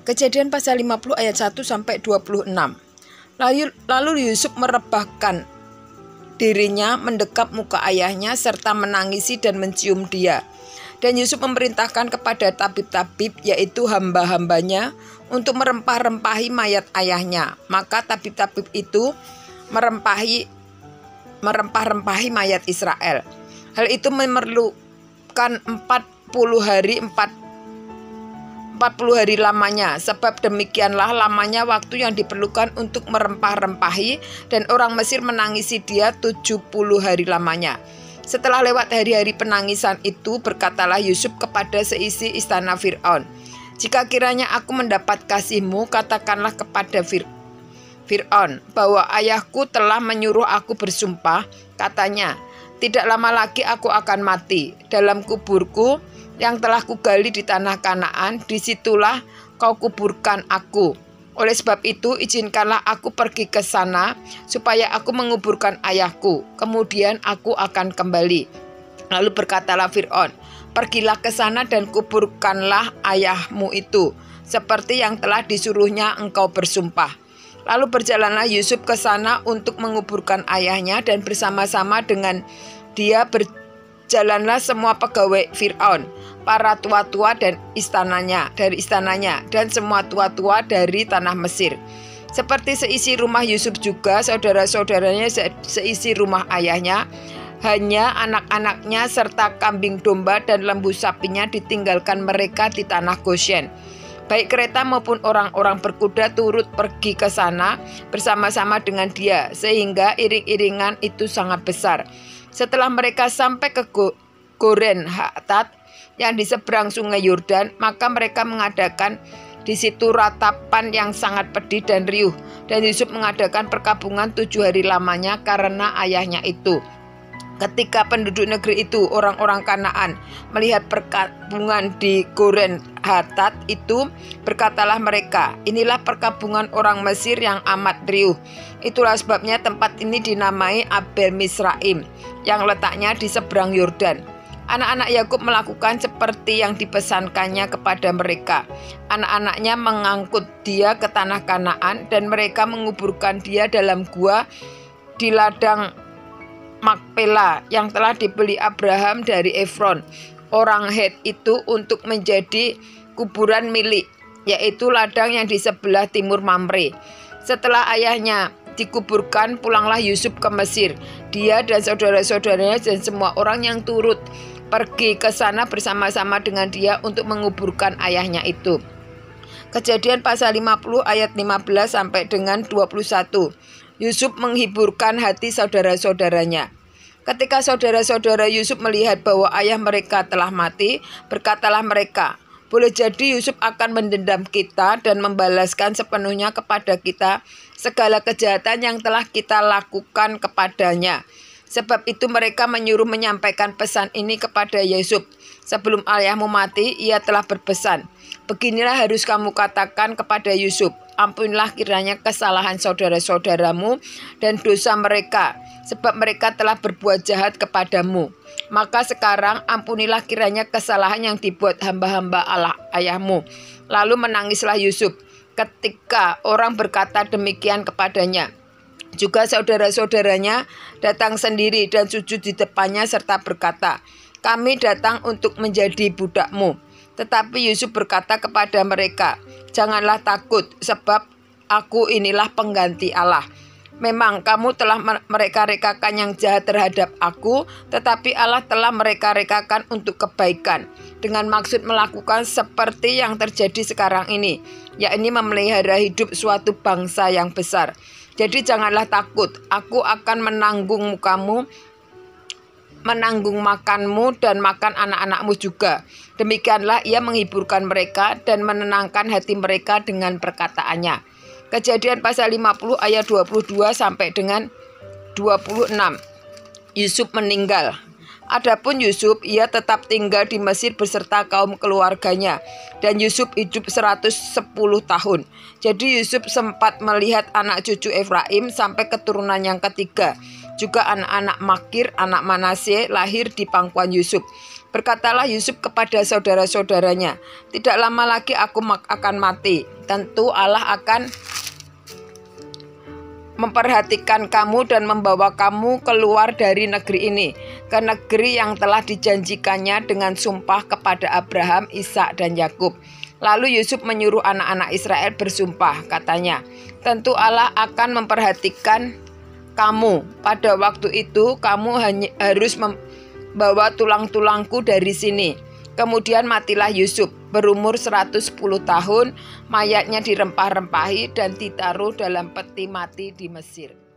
Kejadian pasal 50 ayat 1 sampai 26. Lalu Yusuf merebahkan dirinya mendekap muka ayahnya serta menangisi dan mencium dia. Dan Yusuf memerintahkan kepada tabib-tabib, yaitu hamba-hambanya, untuk merempah-rempahi mayat ayahnya. Maka tabib-tabib itu merempah-rempahi mayat Israel. Hal itu memerlukan 40 hari lamanya, sebab demikianlah lamanya waktu yang diperlukan untuk merempah-rempahi, dan orang Mesir menangisi dia 70 hari lamanya. Setelah lewat hari-hari penangisan itu, berkatalah Yusuf kepada seisi istana Fir'aun, "Jika kiranya aku mendapat kasihmu, katakanlah kepada Fir'aun bahwa ayahku telah menyuruh aku bersumpah, katanya, tidak lama lagi aku akan mati. Dalam kuburku yang telah kugali di tanah Kanaan, disitulah kau kuburkan aku. Oleh sebab itu, izinkanlah aku pergi ke sana, supaya aku menguburkan ayahku. Kemudian aku akan kembali." Lalu berkatalah Fir'aun, "Pergilah ke sana dan kuburkanlah ayahmu itu, seperti yang telah disuruhnya engkau bersumpah." Lalu berjalanlah Yusuf ke sana untuk menguburkan ayahnya, dan bersama-sama dengan dia berjalanlah semua pegawai Fir'aun, para tua-tua dari istananya, dan semua tua-tua dari tanah Mesir. Seperti seisi rumah Yusuf juga, saudara-saudaranya seisi rumah ayahnya, hanya anak-anaknya serta kambing domba dan lembu sapinya ditinggalkan mereka di tanah Goshen. Baik kereta maupun orang-orang berkuda turut pergi ke sana bersama-sama dengan dia, sehingga iring-iringan itu sangat besar. Setelah mereka sampai ke Goren Hatat yang di seberang sungai Yordan, maka mereka mengadakan di situ ratapan yang sangat pedih dan riuh, dan Yusuf mengadakan perkabungan 7 hari lamanya karena ayahnya itu. Ketika penduduk negeri itu, orang-orang Kanaan, melihat perkabungan di Goren Hatat itu, berkatalah mereka, "Inilah perkabungan orang Mesir yang amat riuh." Itulah sebabnya tempat ini dinamai Abel Misraim, yang letaknya di seberang Yordan. Anak-anak Yakub melakukan seperti yang dipesankannya kepada mereka. Anak-anaknya mengangkut dia ke tanah Kanaan, dan mereka menguburkan dia dalam gua di ladang Makpela yang telah dibeli Abraham dari Efron, orang Het itu, untuk menjadi kuburan milik, yaitu ladang yang di sebelah timur Mamre. Setelah ayahnya dikuburkan, pulanglah Yusuf ke Mesir, dia dan saudara-saudaranya dan semua orang yang turut pergi ke sana bersama-sama dengan dia untuk menguburkan ayahnya itu. Kejadian pasal 50 ayat 15 sampai dengan 21. Yusuf menghiburkan hati saudara-saudaranya. Ketika saudara-saudara Yusuf melihat bahwa ayah mereka telah mati, berkatalah mereka, "Boleh jadi Yusuf akan mendendam kita dan membalaskan sepenuhnya kepada kita segala kejahatan yang telah kita lakukan kepadanya." Sebab itu mereka menyuruh menyampaikan pesan ini kepada Yusuf. "Sebelum ayahmu mati, ia telah berpesan, beginilah harus kamu katakan kepada Yusuf, ampunilah kiranya kesalahan saudara-saudaramu dan dosa mereka, sebab mereka telah berbuat jahat kepadamu. Maka sekarang ampunilah kiranya kesalahan yang dibuat hamba-hamba Allah ayahmu." Lalu menangislah Yusuf ketika orang berkata demikian kepadanya. Juga saudara-saudaranya datang sendiri dan sujud di depannya serta berkata, "Kami datang untuk menjadi budakmu." Tetapi Yusuf berkata kepada mereka, "Janganlah takut, sebab aku inilah pengganti Allah. Memang kamu telah mereka-rekakan yang jahat terhadap aku, tetapi Allah telah mereka-rekakan untuk kebaikan, dengan maksud melakukan seperti yang terjadi sekarang ini, yakni memelihara hidup suatu bangsa yang besar. Jadi janganlah takut, aku akan menanggung makanmu dan makan anak-anakmu juga." Demikianlah ia menghiburkan mereka dan menenangkan hati mereka dengan perkataannya. Kejadian pasal 50 ayat 22 sampai dengan 26. Yusuf meninggal. Adapun Yusuf, ia tetap tinggal di Mesir beserta kaum keluarganya, dan Yusuf hidup 110 tahun. Jadi Yusuf sempat melihat anak cucu Efraim sampai keturunan yang ketiga. Juga anak-anak Makir, anak Manasye, lahir di pangkuan Yusuf. Berkatalah Yusuf kepada saudara-saudaranya, "Tidak lama lagi aku akan mati. Tentu Allah akan memperhatikan kamu dan membawa kamu keluar dari negeri ini, ke negeri yang telah dijanjikannya dengan sumpah kepada Abraham, Ishak, dan Yakub." Lalu Yusuf menyuruh anak-anak Israel bersumpah, katanya, "Tentu Allah akan memperhatikan kamu. Pada waktu itu kamu hanya harus membawa tulang-tulangku dari sini." Kemudian matilah Yusuf berumur 110 tahun, mayatnya dirempah-rempahi dan ditaruh dalam peti mati di Mesir.